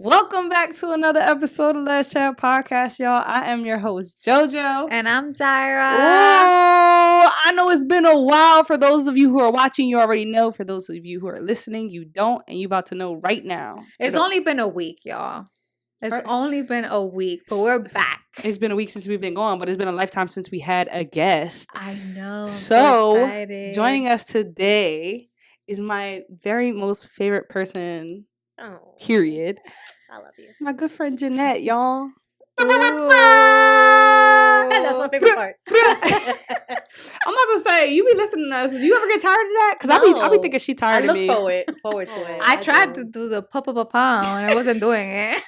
Welcome back to another episode of Let's Chat Podcast, y'all. I am your host, JoJo. And I'm Tyra. Oh, I know it's been a while. For those of you who are watching, you already know. For those of you who are listening, you don't. And you about to know right now. It's only been a week, y'all. It's only been a week, but we're back. It's been a week since we've been gone, but it's been a lifetime since we had a guest. I know. I'm so excited. Joining us today is my very most favorite person. Oh, period. I love you. My good friend Jeanette, y'all. That's my favorite part. I'm about to say, you be listening to us. Do you ever get tired of that? Because I be thinking she tired of me. I look forward to it. I tried to do the pa-pa-pa-pa and I wasn't doing it.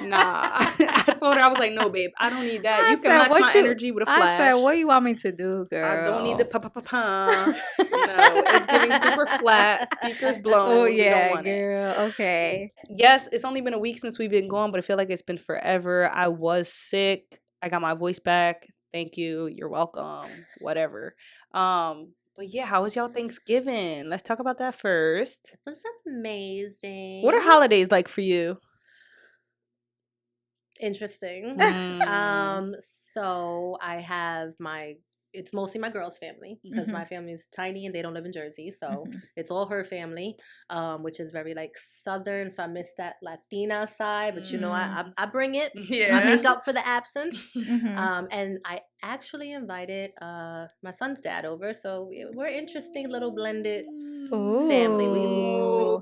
Nah. I told her, I was like, no, babe, I don't need that. You can match my energy with a flash. I said, what do you want me to do, girl? I don't need the pa-pa-pa-pa. No, it's getting super flat. Speakers blown. Oh, yeah, girl. Okay. Yes, it's only been a week since we've been gone, but I feel like it's been forever. I was sick. I got my voice back. Thank you. You're welcome. Whatever. But yeah, how was y'all Thanksgiving? Let's talk about that first. It was amazing. What are holidays like for you? Interesting. So I have it's mostly my girl's family because my family is tiny and they don't live in Jersey. So it's all her family, which is very like Southern. So I miss that Latina side, but you know, I bring it. Yeah. I make up for the absence. And I actually invited my son's dad over. So we're interesting little blended family.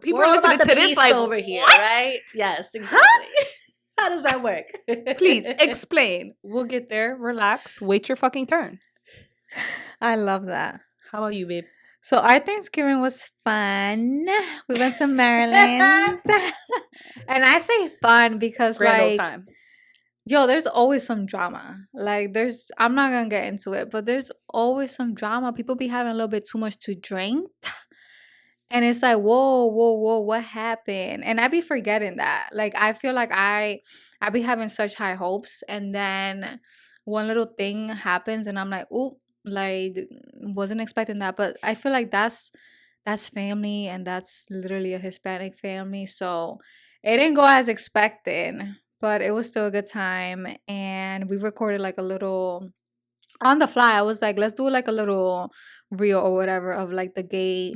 People we're are all listening about to the this peace like, over here, what? right? Yes, exactly. How does that work? Please explain. We'll get there. Relax. Wait your fucking turn. I love that. How about you, babe? So our Thanksgiving was fun. We went to Maryland. And I say fun because Grand old like time. yo, there's always some drama. Like I'm not gonna get into it, but there's always some drama. People be having a little bit too much to drink. And it's like, whoa, what happened? And I be forgetting that. Like, I feel like I be having such high hopes. And then one little thing happens and I'm like, ooh, like, wasn't expecting that. But I feel like that's family and that's literally a Hispanic family. So it didn't go as expected, but it was still a good time. And we recorded like a little on the fly. I was like, let's do like a little reel or whatever of like the gay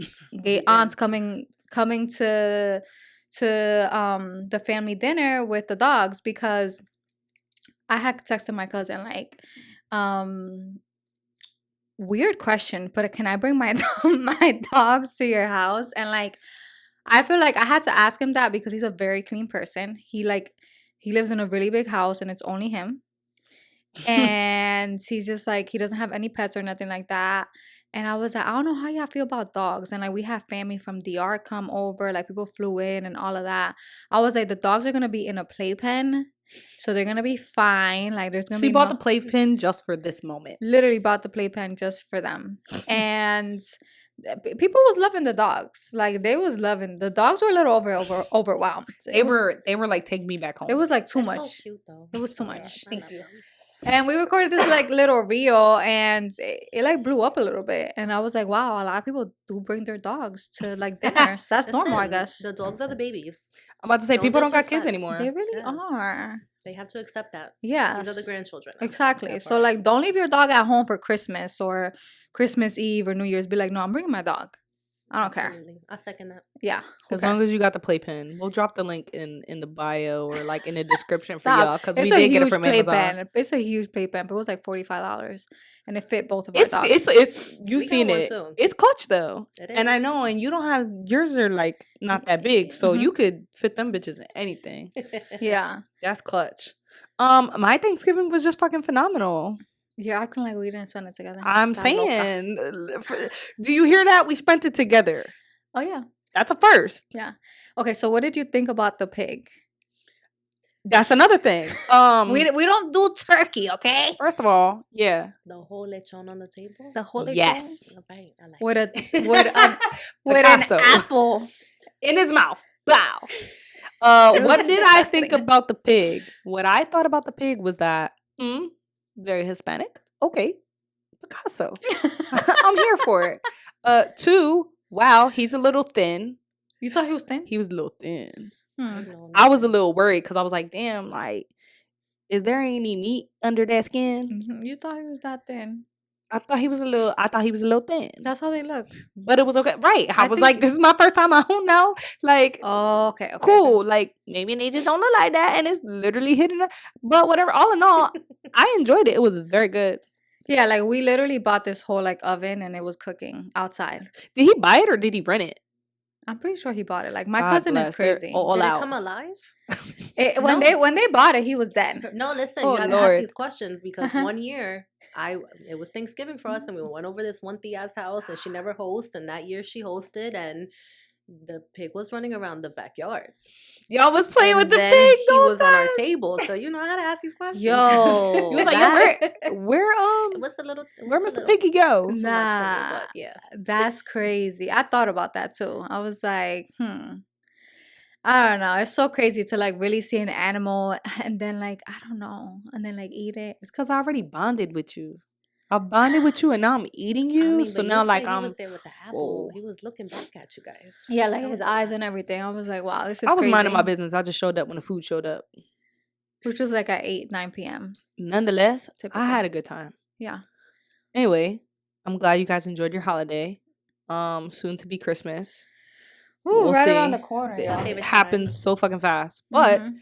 aunts coming to the family dinner with the dogs, because I had texted my cousin like weird question, but can I bring my my dogs to your house? And like I feel like I had to ask him that because he's a very clean person. He lives in a really big house and it's only him. And he's just like, he doesn't have any pets or nothing like that. And I was like, I don't know how y'all feel about dogs. And like, we have family from DR come over, like people flew in and all of that. I was like, the dogs are gonna be in a playpen, so they're gonna be fine. Like, there's gonna be. She bought the playpen just for this moment. Literally bought the playpen just for them. And people was loving the dogs. Like, they was loving the dogs. Were a little overwhelmed. They were like, take me back home. It was like too They're much. So cute, though. It was too much. Thank you. And we recorded this like little reel, and it like blew up a little bit. And I was like, wow, a lot of people do bring their dogs to like dinners. That's normal, I guess. The dogs are the babies. I'm about to say, people don't got kids anymore. They really are. They have to accept that. Yeah. These are the grandchildren. Exactly. So like, don't leave your dog at home for Christmas or Christmas Eve or New Year's. Be like, no, I'm bringing my dog. I don't care. I second that. Yeah. As long as you got the playpen. We'll drop the link in the bio or like in the description for Stop. y'all, because we It's did a get it huge from playpen. Amazon. It's a huge playpen, but it was like $45, and it fit both of our dogs. It's you We seen got one it. too. It's clutch though. It And I is. know, and you don't have, yours are like not that big, so you could fit them bitches in anything. Yeah. That's clutch. My Thanksgiving was just fucking phenomenal. You're acting like we didn't spend it together. I'm Estás loca. saying, do you hear that? We spent it together. Oh yeah. That's a first. Yeah. Okay, so what did you think about the pig? That's another thing. We don't do turkey, okay? First of all, yeah. The whole lechon on the table. The whole Yes. Right, I like with it. with an Picasso. apple. In his mouth. Wow. What did I think about the pig? What I thought about the pig was that very Hispanic. Okay. Picasso. I'm here for it. 2, wow, he's a little thin. You thought he was thin? He was a little thin. know I was a nothing. little worried because I was like, damn, like, is there any meat under that skin? You thought he was that thin. I thought he was a little thin. That's how they look. But it was okay. Right. I I was think like, this is my first time. I don't know. Like, Oh, okay. cool. Like, maybe they just don't look like that. And it's literally hidden. But whatever. All in all, I enjoyed it. It was very good. Yeah, like we literally bought this whole like oven and it was cooking outside. Did he buy it or did he rent it? I'm pretty sure he bought it. Like my God cousin is bless. They're crazy. all Did it out. come alive? When No. they bought it, he was dead. No, listen, Oh, you have to Lord. ask these questions because one year it was Thanksgiving for us and we went over this one Tia's house and she never hosts and that year she hosted and the pig was running around the backyard. Y'all was playing And with the then pig. he the whole was on our time. table, so you know I gotta ask these questions. Yo, You was like, yo, where it was a little. It where was a Mr. little Piggy go? too much for me, Nah. but yeah. That's crazy. I thought about that too. I was like, I don't know. It's so crazy to like really see an animal and then like, I don't know, and then like eat it. It's because I already bonded with you. I bonded with you and now I'm eating you. I mean, so but now you like said he I'm was there with the apple. whoa. He was looking back at you guys. Yeah, like That his was a eyes lot. and everything. I was like, wow, this is I was crazy. minding my business. I just showed up when the food showed up. Which was like at 8, 9 p.m. Nonetheless, Typical. I had a good time. Yeah. Anyway, I'm glad you guys enjoyed your holiday. Soon to be Christmas. Ooh, We'll right around see. the corner, It yeah. Favorite happens time. so fucking fast. But Mhm.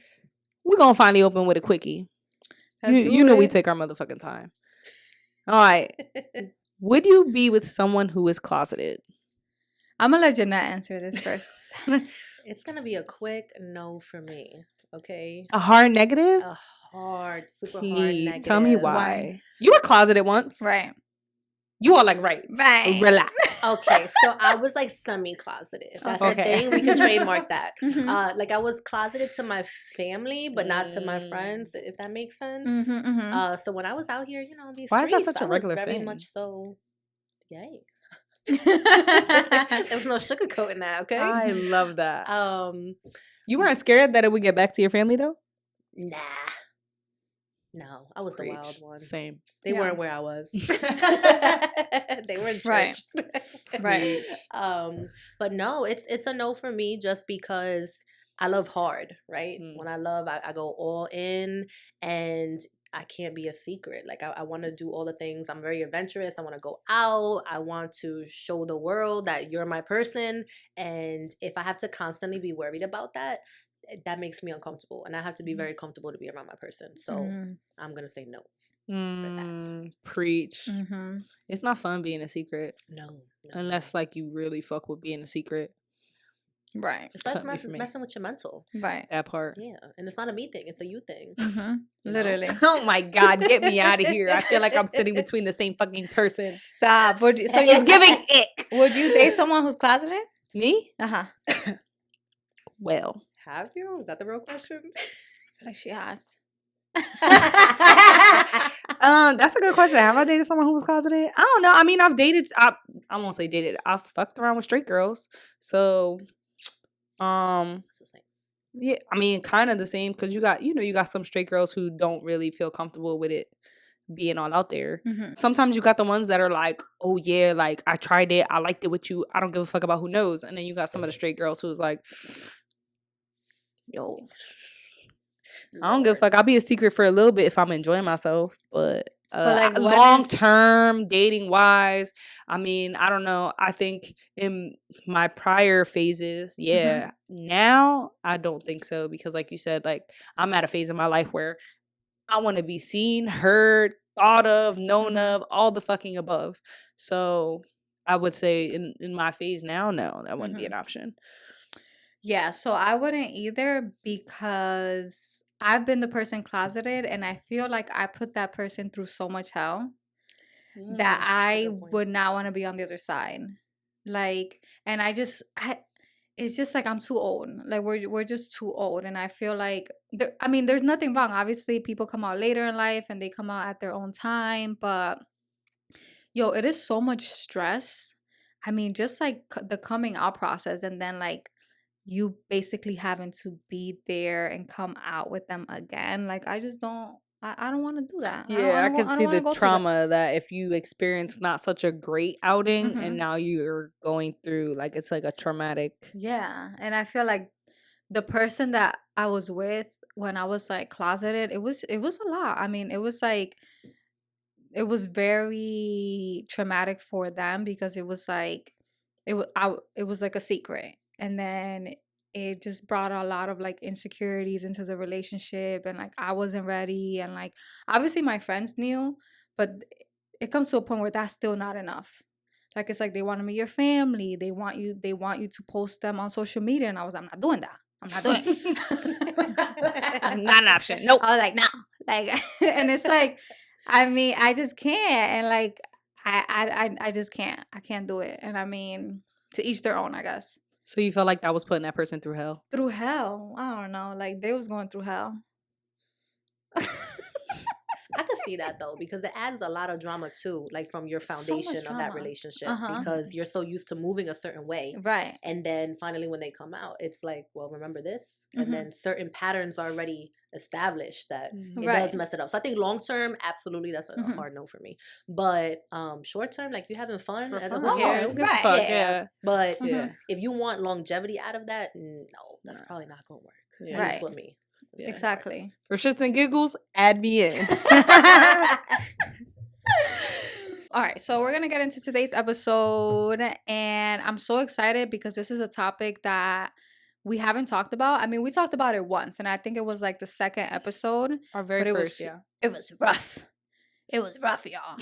we're gonna finally open with a quickie. Let's do You know we it. take our motherfucking time. All right. Would you be with someone who is closeted? I'm gonna let Jeanette answer this first. It's gonna be a quick no for me. Okay. A hard negative? A hard, super hard Please negative. tell me why. You were closeted once. Right. You are like right. Right. Relax. Okay, so I was like semi-closeted. If that's Okay. a thing, we can trademark that. Mhm. Like I was closeted to my family, but not to my friends, if that makes sense. Mhm, mhm. So when I was out here, these Why is that streets, such a I was regular very thing? much so, yay. There was no sugarcoating that, okay? I love that. You mm. weren't scared that it would get back to your family though? Nah. No, I was the wild one. Same. They Yeah. weren't where I was. They were in church. Right. Right. But no, it's a no for me just because I love hard, right? When I love, I go all in and I can't be a secret. Like I want to do all the things. I'm very adventurous. I want to go out. I want to show the world that you're my person. And if I have to constantly be worried about that, that makes me uncomfortable. And I have to be very comfortable to be around my person. So I'm going to say no for that. Preach. Mm-hmm. It's not fun being a secret. No. Unless like you really fuck with being a secret. Right. It starts Cut me from me. messing with your mental. Right. That part. Yeah. And it's not a me thing. It's a you thing. Mm-hmm. You know? Literally. Oh my God, get me out of here. I feel like I'm sitting between the same fucking person. Stop. So It's giving ick. Would you date someone who's closeted? Me? Uh-huh. Well. Have you? Is that the real question? Like she has. That's a good question. Have I dated someone who was closeted? I don't know. I mean, I've dated. I won't say dated. I've fucked around with straight girls. So, It's the same. yeah. I mean, kind of the same because you got some straight girls who don't really feel comfortable with it being all out there. Mm-hmm. Sometimes you got the ones that are like, oh yeah, like I tried it, I liked it with you. I don't give a fuck about who knows. And then you got some of the straight girls who's like, yo. I don't give a fuck. I'll be a secret for a little bit if I'm enjoying myself, but like, long term dating wise, I mean, I don't know. I think in my prior phases, yeah. Now I don't think so because, like you said, like I'm at a phase in my life where I want to be seen, heard, thought of, known of, all the fucking above. So I would say in my phase now, no, that wouldn't be an option. Yeah, so I wouldn't either because I've been the person closeted and I feel like I put that person through so much hell that I would not want to be on the other side. Like, and it's just like I'm too old. Like we're just too old, and I feel like there's nothing wrong. Obviously, people come out later in life and they come out at their own time, but yo, it is so much stress. I mean, just like the coming out process, and then like you basically having to be there and come out with them again. Like I just don't. I don't want to do that. Yeah, I can see the go trauma that if you experience not such a great outing and now you're going through like it's like a traumatic. Yeah, and I feel like the person that I was with when I was like closeted, it was a lot. I mean, it was like it was very traumatic for them because it was like it was like a secret, and then it just brought a lot of like insecurities into the relationship, and like I wasn't ready, and like obviously my friends knew, but it comes to a point where that's still not enough. Like it's like they want to meet your family, they want you to post them on social media, and I'm not doing that. I'm not doing it. Not an option. Nope. I was like, no. Like, and it's like, I mean, I just can't. And like, I just can't. I can't do it. And I mean, to each their own, I guess. So you felt like that was putting that person through hell? Through hell. I don't know. Like, they was going through hell. I could see that though, because it adds a lot of drama too, like from your foundation of that relationship, because you're so used to moving a certain way. Right. And then finally when they come out, it's like, well, remember this? And then certain patterns are already established that it does mess it up. So I think long term, absolutely, that's a hard no for me. But short term, like you having fun, who cares? Right. But if you want longevity out of that, no, that's probably not gonna work. Right. For me. Yeah, exactly. For shits and giggles, add me in. All right, so we're gonna get into today's episode, and I'm so excited because this is a topic that we haven't talked about. I mean, we talked about it once, and I think it was like the second episode. Our very first, It was rough. It was rough, y'all.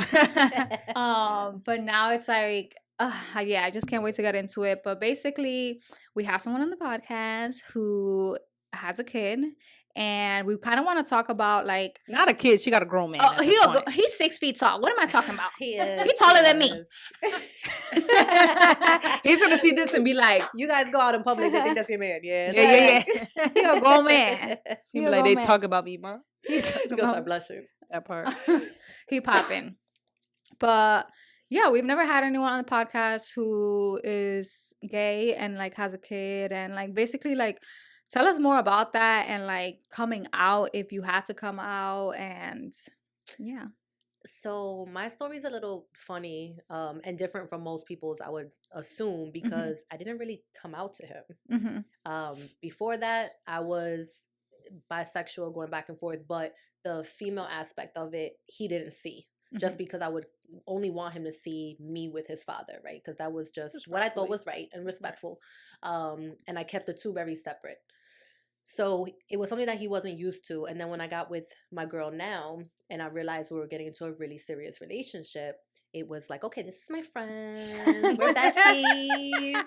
But now it's like, I just can't wait to get into it. But basically, we have someone on the podcast who has a kid, and we kind of want to talk about like not a kid. She got a grown man. He's 6 feet tall. What am I talking about? He's taller than me. He's gonna see this and be like, "You guys go out in public and think that's your man." Yeah. He's a grown man. He be like, they talk about me, bro. He's gonna start blushing. That part. He popping. But yeah, we've never had anyone on the podcast who is gay and like has a kid, and like basically like tell us more about that, and like coming out if you had to come out, and yeah. So my story is a little funny and different from most people's, I would assume, because I didn't really come out to him. Before that, I was bisexual, going back and forth, but the female aspect of it, he didn't see. Just because I would only want him to see me with his father, right? Because that was just what I thought was right and respectful. And I kept the two very separate. So it was something that he wasn't used to. And then when I got with my girl now, and I realized we were getting into a really serious relationship, it was like, okay, this is my friend. We're besties.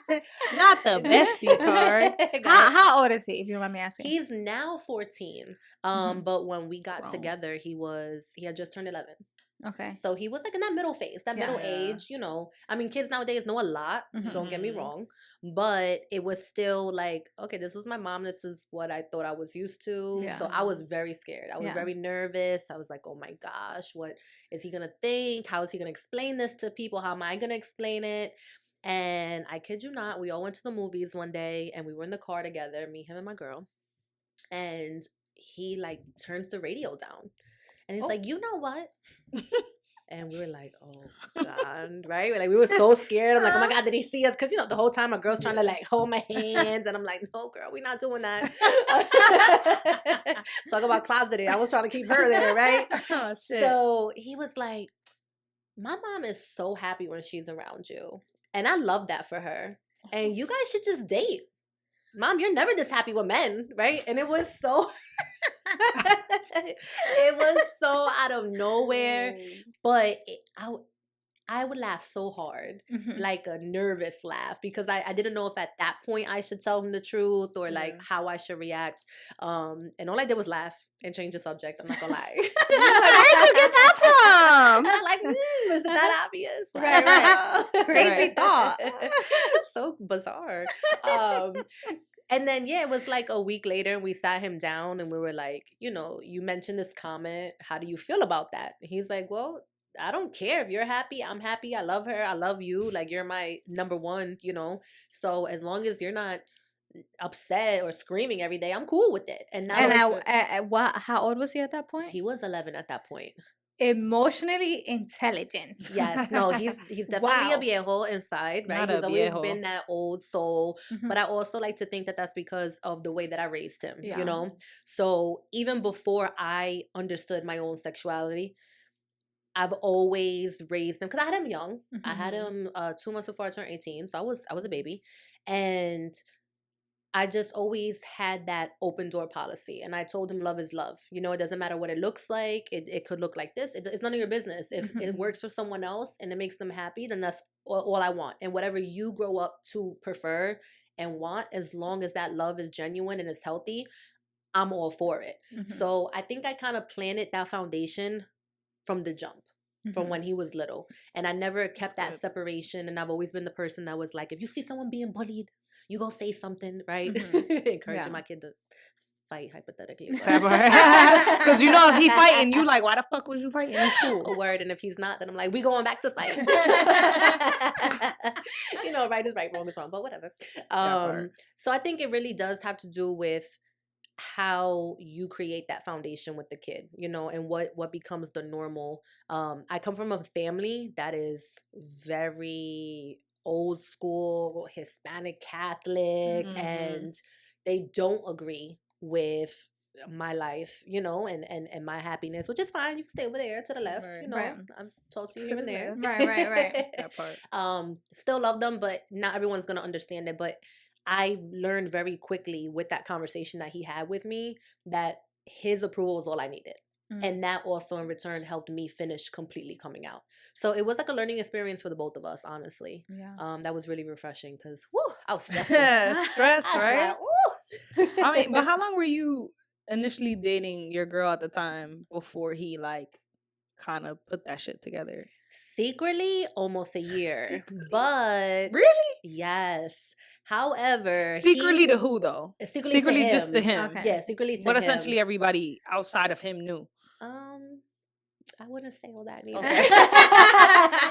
Not the bestie card. How old is he, if you don't mind me asking? He's now 14. But when we got together, he had just turned 11. Okay. So he was like in that middle phase, that middle age, you know. I mean, kids nowadays know a lot, don't get me wrong. But it was still like, okay, this was my mom. This is what I thought I was used to. Yeah. So I was very scared. I was very nervous. I was like, oh my gosh, what is he going to think? How is he going to explain this to people? How am I going to explain it? And I kid you not, we all went to the movies one day and we were in the car together, me, him, and my girl. And he like turns the radio down. And he's like, you know what? And we were like, oh, God, right? Like, we were so scared. I'm like, oh, my God, did he see us? Because, you know, the whole time my girl's trying to, like, hold my hands. And I'm like, no, girl, we're not doing that. Talk about closeted. I was trying to keep her there, right? Oh, shit. So he was like, my mom is so happy when she's around you. And I love that for her. And you guys should just date. Mom, you're never this happy with men, right? And it was so... it was so out of nowhere, but I would laugh so hard, like a nervous laugh, because I didn't know if at that point I should tell him the truth or like how I should react. And all I did was laugh and change the subject. I'm not gonna lie. Where did you get that from? I was like, is it that obvious? Right. Crazy thought. So bizarre. And then, it was like a week later and we sat him down and we were like, you know, you mentioned this comment. How do you feel about that? And he's like, well, I don't care. If you're happy, I'm happy. I love her. I love you. Like, you're my number one, you know? So as long as you're not upset or screaming every day, I'm cool with it. And now, how old was he at that point? He was 11 at that point. emotionally intelligent. Yes, no, he's definitely a Wow. viejo inside, right? Not He's a always viejo. been that old soul, Mhm. but I also like to think that that's because of the way that I raised him, Yeah. you know? So even before I understood my own sexuality, I've always raised him because I had him young. I had Mhm. him 2 months before I turned 18, so I was a baby, and I just always had that open door policy. And I told him love is love. You know, it doesn't matter what it looks like. It could look like this. It's none of your business. If it Mhm. works for someone else and it makes them happy, then that's all I want. And whatever you grow up to prefer and want, as long as that love is genuine and is healthy, I'm all for it. Mhm. So I think I kind of planted that foundation from the jump, from Mhm. when he was little. And I never kept that good. separation. And I've always been the person that was like, if you see someone being bullied, you go say something, right? Mhm. Encouraging Yeah. my kid to fight, hypothetically. Because you know if he fighting, you like, why the fuck was you fighting in school? A word. And if he's not, then I'm like, we going back to fight. You know, right is right, wrong is wrong, but whatever. So I think it really does have to do with how you create that foundation with the kid, you know, and what becomes the normal. I come from a family that is very old school Hispanic Catholic, Mhm. and they don't agree with my life, you know, and my happiness, which is fine. You can stay over there to the left, Right. you know. Right. I'm talk to you To here and the there. left. Right. That part. Still love them, but not everyone's gonna understand it. But I learned very quickly with that conversation that he had with me that his approval was all I needed. Mm. And that also in return helped me finish completely coming out. So it was like a learning experience for the both of us, honestly. Yeah. That was really refreshing because I was stressing. Stress, I was right? like, ooh. I mean, but how long were you initially dating your girl at the time before he like kind of put that shit together? Secretly, almost a year. Secretly? But Really? yes. However, Secretly to who though? secretly to him. Just to him. Okay. Yeah, secretly to But him. essentially everybody outside of him knew. I wouldn't say all that neither. Okay.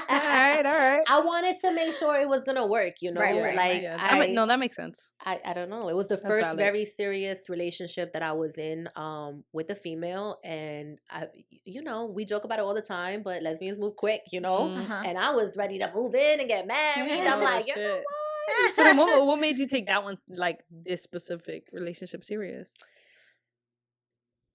All right. I wanted to make sure it was gonna work, you know. Right. Like Yeah. No, that makes sense. I don't know. It was the That's first valid. very serious relationship that I was in with a female, and you know, we joke about it all the time, but lesbians move quick, you know. Mm. Uh-huh. And I was ready to move in and get married. I'm Oh, like, you know shit. what? So then what made you take that one, like this specific relationship, serious?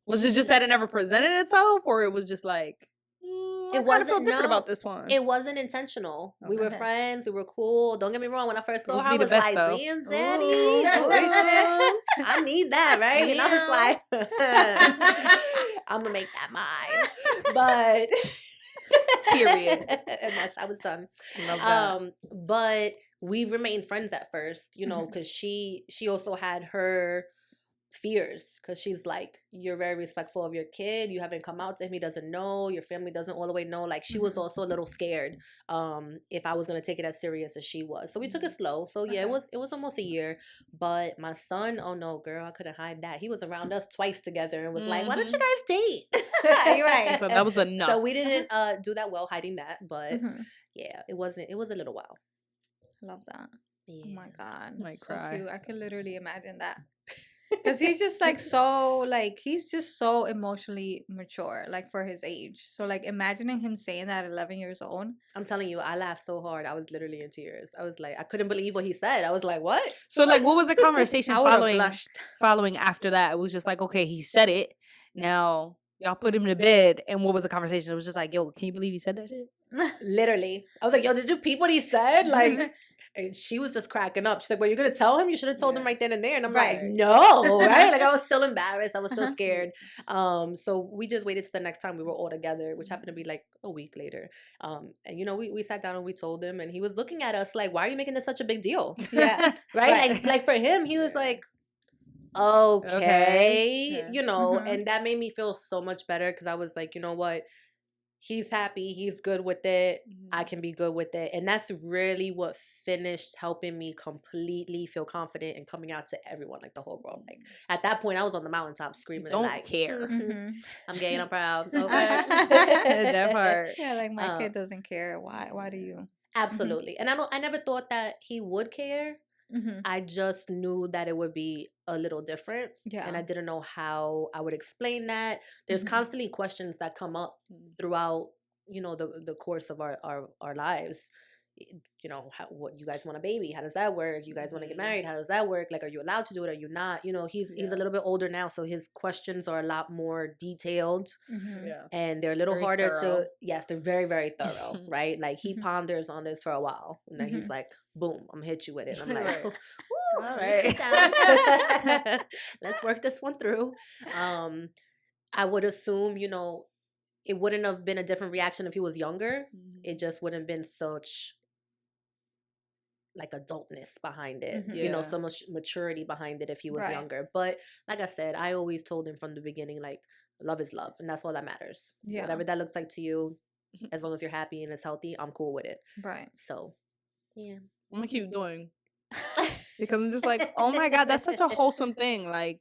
Was it just that it never presented itself, or it was just like I It kind of feel wasn't different about this one? It wasn't intentional. We were Okay. friends. We were cool. Don't get me wrong. When I first saw Girls her, I be the was best, like, though. "Damn, Zaddy, Ooh. I need that, right?" And I was Yeah. like, "I'm gonna make that mine." But Period. And I was done. Love that. But we remained friends at first, you know, Mhm. because she also had her fears because she's like, you're very respectful of your kid, you haven't come out to him, he doesn't know, your family doesn't all the way know. Like, she was Mhm. also a little scared if I was going to take it as serious as she was, so we took it slow. So yeah, Okay. it was almost a year. But my son, oh no girl, I couldn't hide that. He was around us twice together and was like, why don't you guys date? You're right. So that was enough. So we didn't do that well hiding that, but Mhm. yeah, it was a little while. Love that. Yeah. Oh my god. Might So cry. cute. I could literally imagine that. Because he's just like he's just so emotionally mature, like for his age. So like imagining him saying that at 11 years old. I'm telling you, I laughed so hard. I was literally in tears. I was like, I couldn't believe what he said. I was like, what? So like, what was the conversation I would've blushed. following after that? It was just like, okay, he said it. Now y'all put him to bed, and what was the conversation? It was just like, yo, can you believe he said that shit? Literally. I was like, yo, did you peep what he said? Like, and she was just cracking up. She's like, well, you're going to tell him? You should have told him right then and there. And I'm like, Right. no, right? Like, I was still embarrassed. I was still scared. So we just waited till the next time we were all together, which happened to be like a week later. And, you know, we sat down and we told him, and he was looking at us like, why are you making this such a big deal? Yeah. Right? Like for him, he was like, okay, Yeah. you know, Mhm. and that made me feel so much better because I was like, you know what? He's happy. He's good with it. I can be good with it. And that's really what finished helping me completely feel confident and coming out to everyone, like the whole world. Like, at that point, I was on the mountaintop screaming Don't and like, care. Mhm. I'm gay and I'm proud. Okay. That part. Yeah, like my kid doesn't care. Why do you? Absolutely. And I never thought that he would care. I just knew that it would be a little different. Yeah. And I didn't know how I would explain that. There's constantly questions that come up throughout, the course of our lives. What you guys want a baby? How does that work? You guys want to get married? How does that work? Like, are you allowed to do it? Are you not? He's a little bit older now, so his questions are a lot more detailed, and they're a little Very harder thorough. Yes, they're very, very thorough, right? Like he ponders on this for a while, and then he's like, "Boom, I'm gonna hit you with it." And I'm like, Right. "All right. let's work this one through." I would assume, it wouldn't have been a different reaction if he was younger. It just wouldn't have been such like adultness behind it, so much maturity behind it if he was younger. But like I said, I always told him from the beginning, like, love is love, and that's all that matters. Whatever that looks like to you, as long as you're happy and it's healthy, I'm cool with it. Right. So, yeah. I'm gonna keep doing because I'm just like, oh my God, that's such a wholesome thing. Like,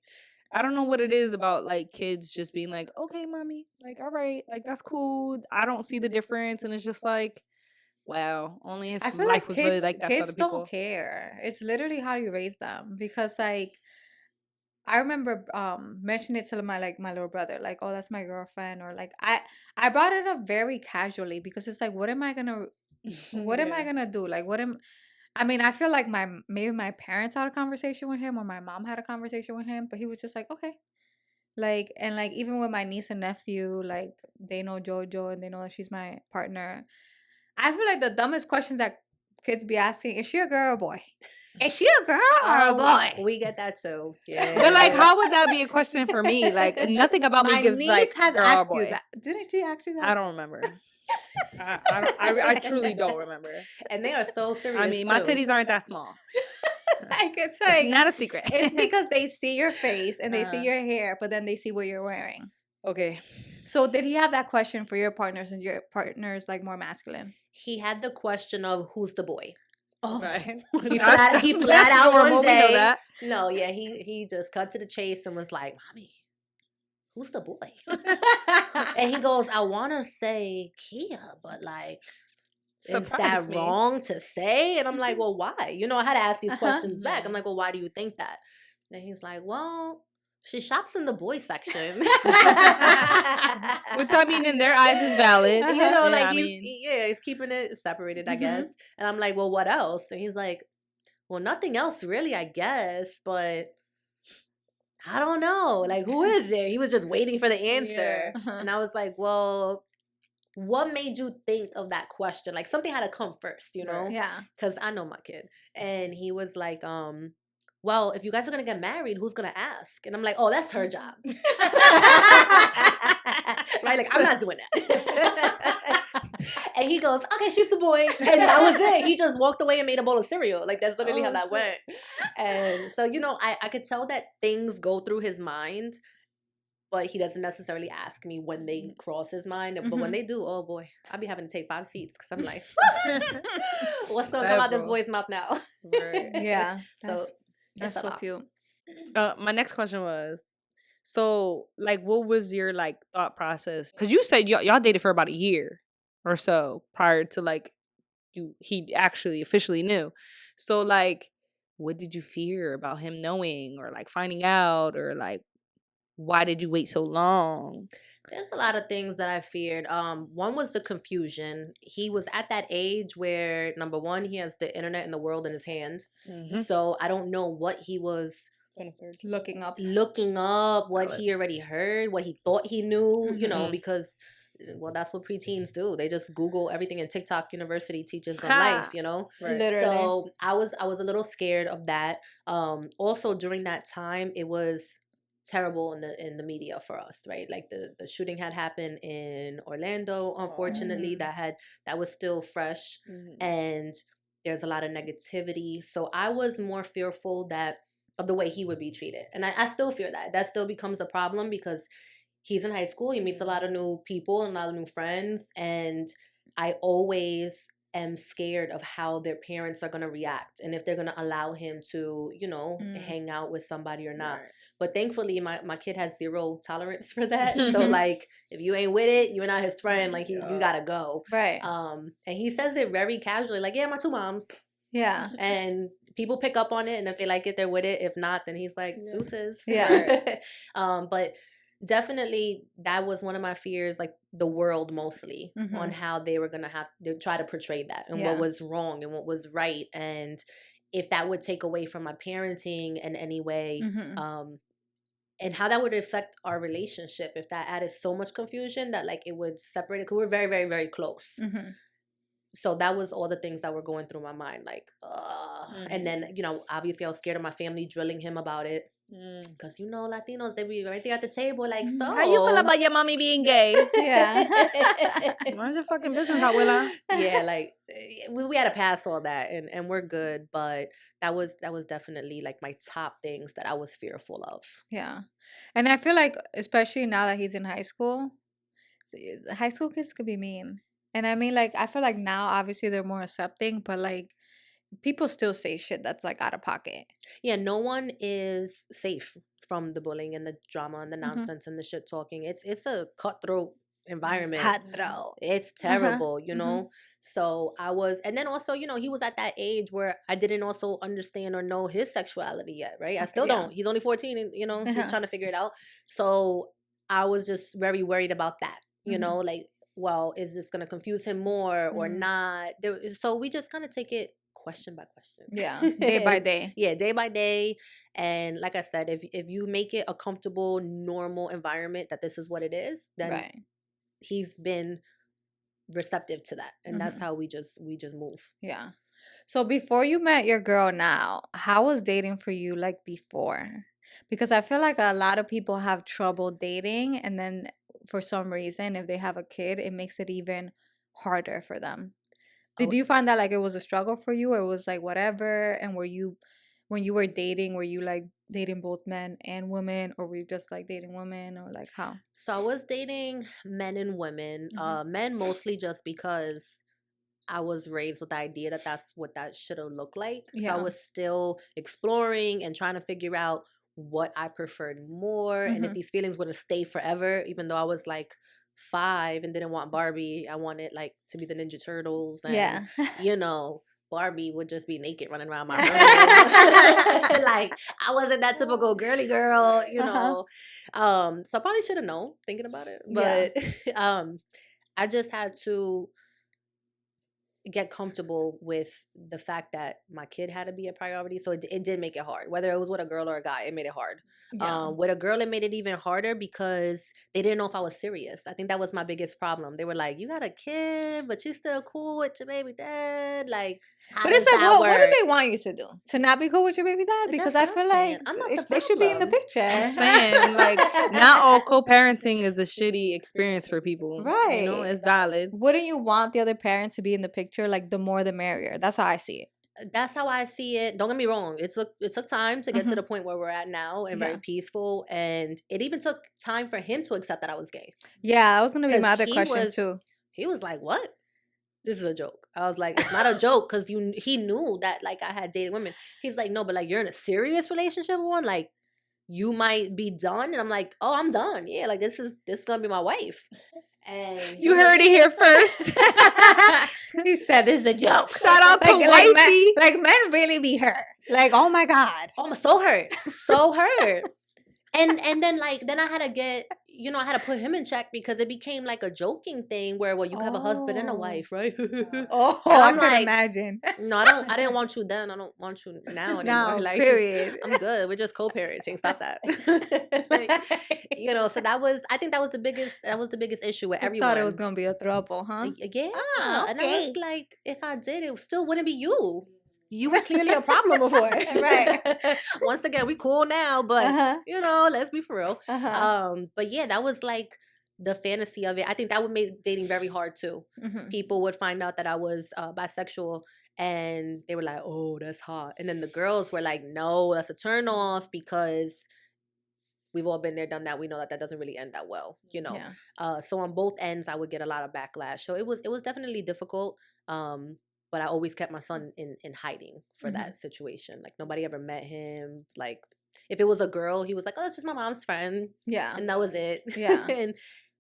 I don't know what it is about like kids just being like, okay, mommy, like, all right, like that's cool. I don't see the difference, and it's just like, wow, only if I feel life like was kids, really like that for kids other people. don't care. It's literally how you raise them. Because like, I remember mentioning it to my little brother, like, oh, that's my girlfriend, or like I brought it up very casually because it's like, what am I gonna do? Like, I mean, I feel like maybe my parents had a conversation with him, or my mom had a conversation with him, but he was just like, okay. Like, and like, even with my niece and nephew, like, they know JoJo and they know that she's my partner. I feel like the dumbest questions that kids be asking, is she a girl or a boy? Is she a girl or a boy? We get that too. Yeah. But like, how would that be a question for me? Like, nothing about me gives like has girl or asked you boy. that. Didn't she ask you that? I don't remember. I truly don't remember. And they are so serious. I mean, my titties aren't that small. Like, it's like, It's not a secret. it's because they see your face and they see your hair, but then they see what you're wearing. Okay. So did he have that question for your partners, and your partner's like more masculine? He had the question of who's the boy. Oh, Right. He flat out normal. one We know day. that. No, yeah, he just cut to the chase and was like, "Mommy, who's the boy?" And he goes, "I want to say Kia, but like, is that wrong to say?" And I'm like, "Well, why?" I had to ask these questions back. I'm like, "Well, why do you think that?" And he's like, "Well, she shops in the boy section." Which, I mean, in their eyes is valid. He's keeping it separated, I guess. And I'm like, "Well, what else?" And he's like, "Well, nothing else really, I guess, but I don't know. Like, who is it?" He was just waiting for the answer. Yeah. And I was like, "Well, what made you think of that question? Like, something had to come first, Right. Yeah. Because I know my kid." And he was like, "Well, if you guys are going to get married, who's going to ask?" And I'm like, "Oh, that's her job." Right? Like, I'm not doing that. And he goes, "Okay, she's the boy." And that was it. He just walked away and made a bowl of cereal. Like, that's literally how that went. And so, I could tell that things go through his mind, but he doesn't necessarily ask me when they cross his mind. But when they do, oh boy, I'll be having to take 5 seats because I'm like, what's going to come out this boy's mouth now? Right. Yeah. That's so cute. My next question was, so like, what was your like thought process? Because you said y'all dated for about a year or so prior to like he actually officially knew. So like, what did you fear about him knowing or like finding out, or like, why did you wait so long? There's a lot of things that I feared. One was the confusion. He was at that age where, number one, he has the internet and the world in his hand. So I don't know what he was looking up, what he already heard, what he thought he knew, because, well, that's what preteens do. They just Google everything, and TikTok University teaches them life, Right. Literally. So I was a little scared of that. Also during that time, it was terrible in the media for us, right? Like the shooting had happened in Orlando, unfortunately. That was still fresh, and there's a lot of negativity. So I was more fearful of the way he would be treated, and I still fear that still becomes a problem because he's in high school. He meets a lot of new people and a lot of new friends, and I always am scared of how their parents are going to react and if they're going to allow him to, hang out with somebody or not. Right. But thankfully, my kid has zero tolerance for that. So, like, if you ain't with it, you're not his friend. Like, you got to go. Right. And he says it very casually, like, yeah, my 2 moms. Yeah. And people pick up on it, and if they like it, they're with it. If not, then he's like, deuces. Yeah. But definitely that was one of my fears, like the world mostly, on how they were gonna have to try to portray that, and what was wrong and what was right, and if that would take away from my parenting in any way, and how that would affect our relationship if that added so much confusion that like it would separate it, because we're very, very, very close. So that was all the things that were going through my mind, like, and then, you know, obviously I was scared of my family drilling him about it, because, you know, Latinos, they be right there at the table, like, so. How you feel about your mommy being gay? Yeah. Mind your fucking business, abuela. Yeah, like, we had to pass all that, and we're good, but that was definitely, like, my top things that I was fearful of. Yeah. And I feel like, especially now that he's in high school kids could be mean. And I mean, like, I feel like now, obviously, they're more accepting, but, like, people still say shit that's, like, out of pocket. Yeah, no one is safe from the bullying and the drama and the nonsense and the shit talking. It's a cutthroat environment. Cutthroat. It's terrible, you know? So I was, and then also, you know, he was at that age where I didn't also understand or know his sexuality yet, right? I still don't. He's only 14 and, you know, he's trying to figure it out. So I was just very worried about that, you know, like, well, is this going to confuse him more or not? So we just kind of take it question by question. Yeah. Day by day. Yeah, day by day. And like I said, if you make it a comfortable, normal environment that this is what it is, then he's been receptive to that. And that's how we just move. Yeah. So before you met your girl now, how was dating for you like before? Because I feel like a lot of people have trouble dating, and then for some reason, if they have a kid, it makes it even harder for them. Did you find that like it was a struggle for you, or it was like whatever? And when you were dating, were you like dating both men and women, or were you just like dating women, or like how? So I was dating men and women, men mostly just because I was raised with the idea that that's what that should have looked like. So I was still exploring and trying to figure out what I preferred more, and if these feelings wouldn't stay forever, even though I was like 5 and didn't want Barbie. I wanted like to be the Ninja Turtles, and you know, Barbie would just be naked running around my room. Like I wasn't that typical girly girl, you know. So I probably should have known thinking about it, but I just had to get comfortable with the fact that my kid had to be a priority. So it did make it hard. Whether it was with a girl or a guy, it made it hard. With a girl, it made it even harder because they didn't know if I was serious. I think that was my biggest problem. They were like, you got a kid, but you still cool with your baby dad? Like, but it's like, what do they want you to do? To not be cool with your baby dad? Because I feel like they should be in the picture. I'm saying, like, not all co-parenting is a shitty experience for people. Right. You know, it's valid. Wouldn't you want the other parent to be in the picture? Like, the more the merrier. That's how I see it. That's how I see it. Don't get me wrong. It took time to get to the point where we're at now, and very peaceful. And it even took time for him to accept that I was gay. Yeah, that was going to be my other question too. He was like, what? This is a joke. I was like, it's not a joke, because he knew that like I had dated women. He's like, no, but like you're in a serious relationship with one, like you might be done. And I'm like, oh, I'm done. Yeah, like this is gonna be my wife. And you heard it here first. He said it's a joke. Shout out to wifey. Like men really be hurt. Like, oh my God. Oh, I'm so hurt. So hurt. And then I had to get, you know, I had to put him in check, because it became like a joking thing where, well, you have a husband and a wife, right? I can imagine. No, I didn't want you then. I don't want you now anymore. No, like, period. I'm good. We're just co-parenting. Stop that. Like, you know, so I think that was the biggest issue with everyone. I thought it was going to be a throuple, huh? Yeah. Oh, okay. And I was like, if I did, it still wouldn't be you. You were clearly a problem before. Right. Once again, we cool now, but you know, let's be for real. But yeah, that was like the fantasy of it. I think that would make dating very hard too. People would find out that I was bisexual, and they were like, oh, that's hot. And then the girls were like, no, that's a turn off, because we've all been there, done that. We know that doesn't really end that well, you know. So on both ends, I would get a lot of backlash. So it was definitely difficult. But I always kept my son in hiding for that situation. Like, nobody ever met him. Like, if it was a girl, he was like, oh, it's just my mom's friend. Yeah. And that was it. Yeah.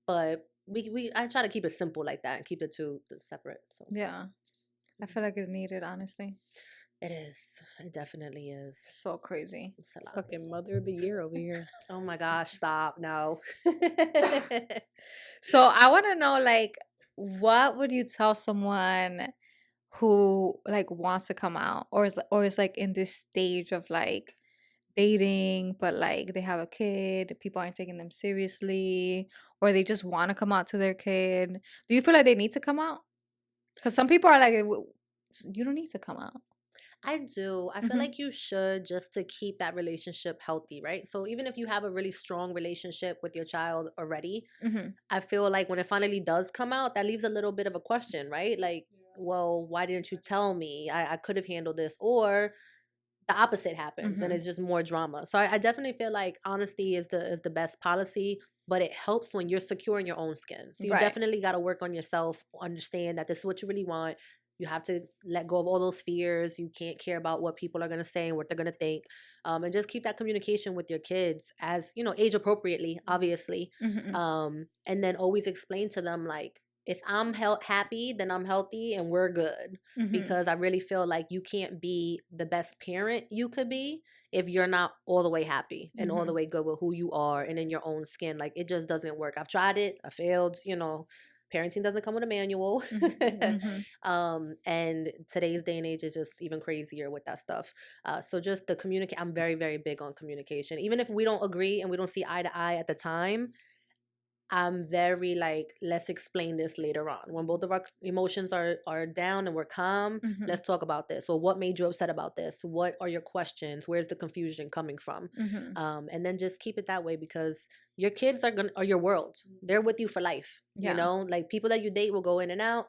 But I try to keep it simple like that and keep the two separate. So. Yeah. I feel like it's needed, honestly. It is. It definitely is. So crazy. It's a lot. Fucking mother of the year over here. Oh my gosh! Stop! No. So I want to know, like, what would you tell someone who like wants to come out, or is like in this stage of like dating, but like they have a kid, people aren't taking them seriously, or they just want to come out to their kid? Do you feel like they need to come out? Because some people are like, you don't need to come out. I do. I feel Mhm. like you should, just to keep that relationship healthy, right? So even if you have a really strong relationship with your child already, Mhm. I feel like when it finally does come out, that leaves a little bit of a question, right? Like, well, why didn't you tell me? I could have handled this. Or the opposite happens and Mhm. it's just more drama. So I definitely feel like honesty is the best policy, but it helps when you're secure in your own skin. So you Right. definitely got to work on yourself, understand that this is what you really want. You have to let go of all those fears. You can't care about what people are going to say and what they're going to think. And just keep that communication with your kids, as, age appropriately, obviously. Mhm. And then always explain to them, like, if I'm happy, then I'm healthy and we're good. Mhm. Because I really feel like you can't be the best parent you could be if you're not all the way happy and all the Mhm. way good with who you are and in your own skin. Like, it just doesn't work. I've tried it. I failed. Parenting doesn't come with a manual. Mhm. And today's day and age is just even crazier with that stuff. So just the communicate. I'm very, very big on communication. Even if we don't agree and we don't see eye to eye at the time, I'm very like, let's explain this later on. When both of our emotions are down and we're calm, Mhm. let's talk about this. Well, what made you upset about this? What are your questions? Where's the confusion coming from? Mhm. And then just keep it that way, because your kids are your world. They're with you for life. Yeah. Like, people that you date will go in and out.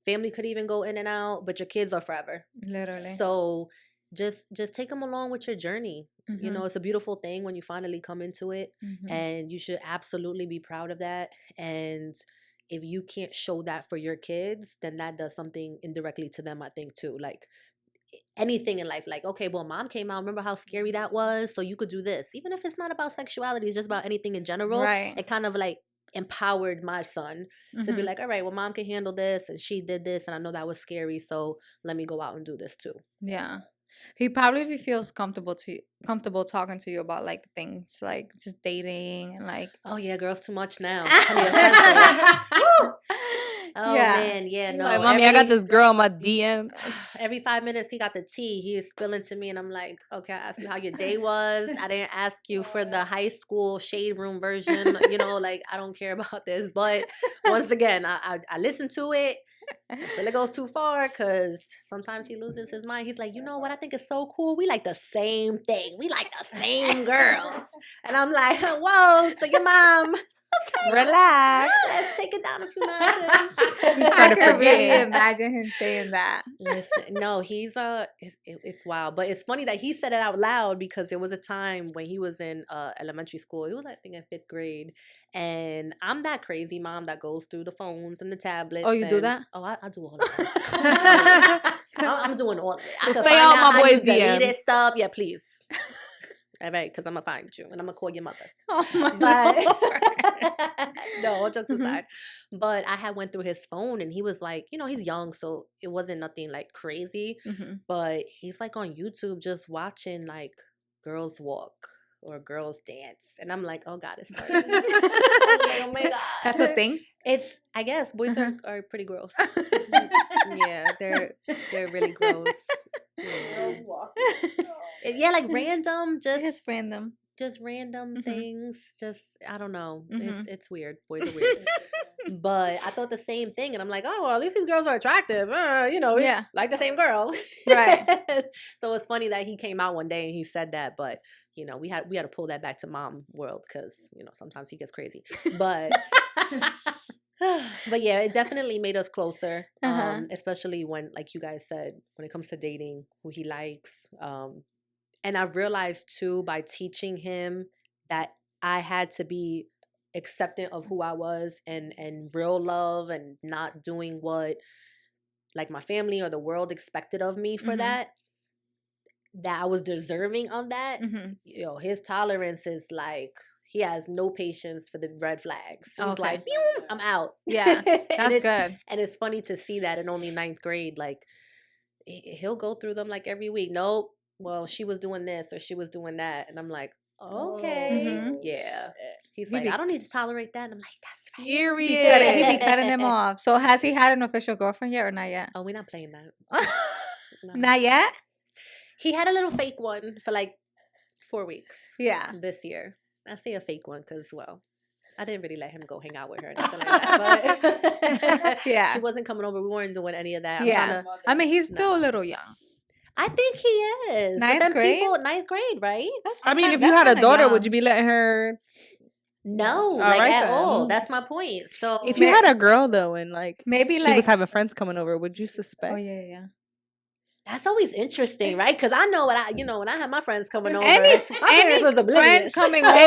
Family could even go in and out, but your kids are forever. Literally. So just take them along with your journey. Mhm. It's a beautiful thing when you finally come into it, Mhm. and you should absolutely be proud of that. And if you can't show that for your kids, then that does something indirectly to them, I think, too. Like, anything in life, like, okay, well, mom came out, remember how scary that was, so you could do this. Even if it's not about sexuality, it's just about anything in general. Right. It kind of like empowered my son to be Mhm. like, all right, well, mom can handle this, and she did this, and I know that was scary, so let me go out and do this too. Yeah. He probably feels comfortable talking to you about like things like just dating and like Oh yeah, girls too much now. I mean, offensive. Woo! Oh yeah. man, yeah, no. Like, mommy, I got this girl in my DM. Every 5 minutes he got the tea. He is spilling to me, and I'm like, okay, I asked you how your day was. I didn't ask you for the high school shade room version. Like, I don't care about this. But once again, I listen to it until it goes too far, because sometimes he loses his mind. He's like, you know what? I think it's so cool. We like the same thing. We like the same girls. And I'm like, whoa, so your mom. Okay, Relax. let's take it down a few notches. I can really forgetting. imagine him saying that. Listen, no, he's it's wild, but it's funny that he said it out loud, because there was a time when he was in elementary school. He was, I think, in 5th grade, and I'm that crazy mom that goes through the phones and the tablets. Oh, you do that? Oh, I do all of that. I'm doing all of it. I Just could stay find out out my how you boy's deleted DMs. stuff. Yeah, please. All right, because I'm gonna find you and I'm gonna call your mother. Oh my But no, all jokes Mhm. aside. But I had went through his phone, and he was like, he's young, so it wasn't nothing like crazy. Mhm. But he's like on YouTube just watching like girls walk or girls dance, and I'm like, oh God, it's starting. I'm like, oh my God, That's a thing. I guess boys Uh-huh. are pretty gross. Yeah, they're really gross. Yeah. Yeah, like random, It's random. just random Mhm. things. Just, I don't know. Mhm. It's weird. Boys are weird. But I thought the same thing, and I'm like, oh, well, at least these girls are attractive. Yeah. Like the same girl. Right. So it's funny that he came out one day and he said that, but we had to pull that back to mom world, because sometimes he gets crazy. But but yeah, it definitely made us closer. Uh-huh. Especially when, like you guys said, when it comes to dating, who he likes. And I've realized too, by teaching him that I had to be acceptant of who I was, and real love, and not doing what like my family or the world expected of me for Mhm. that I was deserving of that. Mhm. His tolerance is like, he has no patience for the red flags. He's Okay. like, "Pew, I'm out." Yeah, And that's it's, good. and it's funny to see that in only 9th grade, like, he'll go through them like every week. Nope. Well, she was doing this or she was doing that. And I'm like, okay. Yeah. He's like, I don't need to tolerate that. And I'm like, that's right. He be cutting them off. So has he had an official girlfriend yet or not yet? Oh, we're not playing that. No. Not yet? He had a little fake one for like 4 weeks. Yeah. This year. I say a fake one because, well, I didn't really let him go hang out with her or anything like that. But yeah. She wasn't coming over. We weren't doing any of that. I mean, he's still a little young. I think he is. Ninth grade? Ninth grade, right? I mean, if you had a daughter, would you be letting her? No, at all. That's my point. So if you had a girl though, and maybe she was having friends coming over, would you suspect? Oh yeah. That's always interesting, right? Because I know when I had my friends coming over, any friend coming over,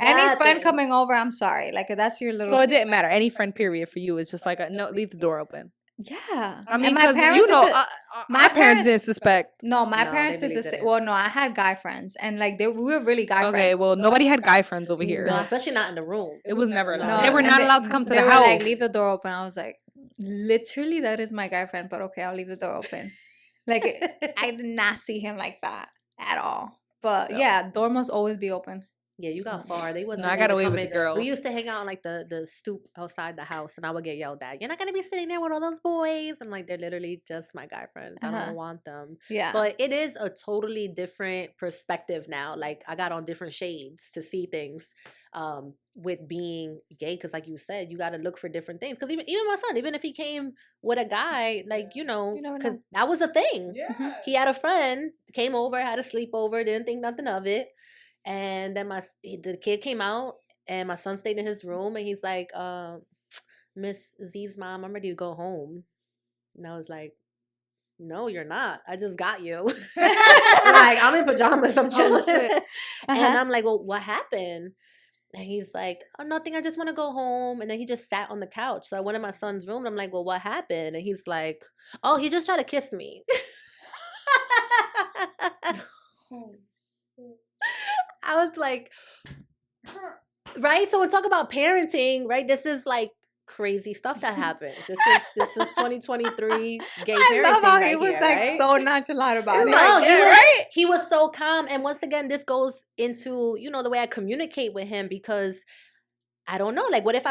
any friend coming over, I'm sorry, like that's your little. So it didn't matter. Any friend, period, for you. It's just like no, leave the door open. Yeah, I mean, my parents, my parents didn't suspect. No, my parents did the same. Well, no, I had guy friends, and we were really guy friends. Okay, well, nobody had guy friends over here. No, especially not in the room. It was never allowed. They were not allowed to come to the house. They were like, leave the door open. I was like, literally, that is my guy friend, but okay, I'll leave the door open. I did not see him like that at all. But yeah, door must always be open. Yeah, you got far. They wasn't. No, I got away with the girls. We used to hang out on the stoop outside the house, and I would get yelled at. You're not gonna be sitting there with all those boys. I'm like, they're literally just my guy friends. I don't want them. Yeah, but it is a totally different perspective now. Like I got on different shades to see things. With being gay, because like you said, you got to look for different things. Because even my son, even if he came with a guy, because that was a thing. Yeah. He had a friend, came over, had a sleepover, didn't think nothing of it. And then the kid came out, and my son stayed in his room, and he's like, Miss Z's mom, I'm ready to go home. And I was like, no, you're not. I just got you. I'm in pajamas, I'm chilling. And I'm like, well, what happened? And he's like, oh, nothing. I just want to go home. And then he just sat on the couch. So I went in my son's room, and I'm like, well, what happened? And he's like, oh, he just tried to kiss me. I was like, right? So we're talking about parenting, right? This is crazy stuff that happens. This is 2023 gay parenting. I love how he was so nonchalant about it. No, he was so calm. And once again, this goes into the way I communicate with him, because I don't know. What if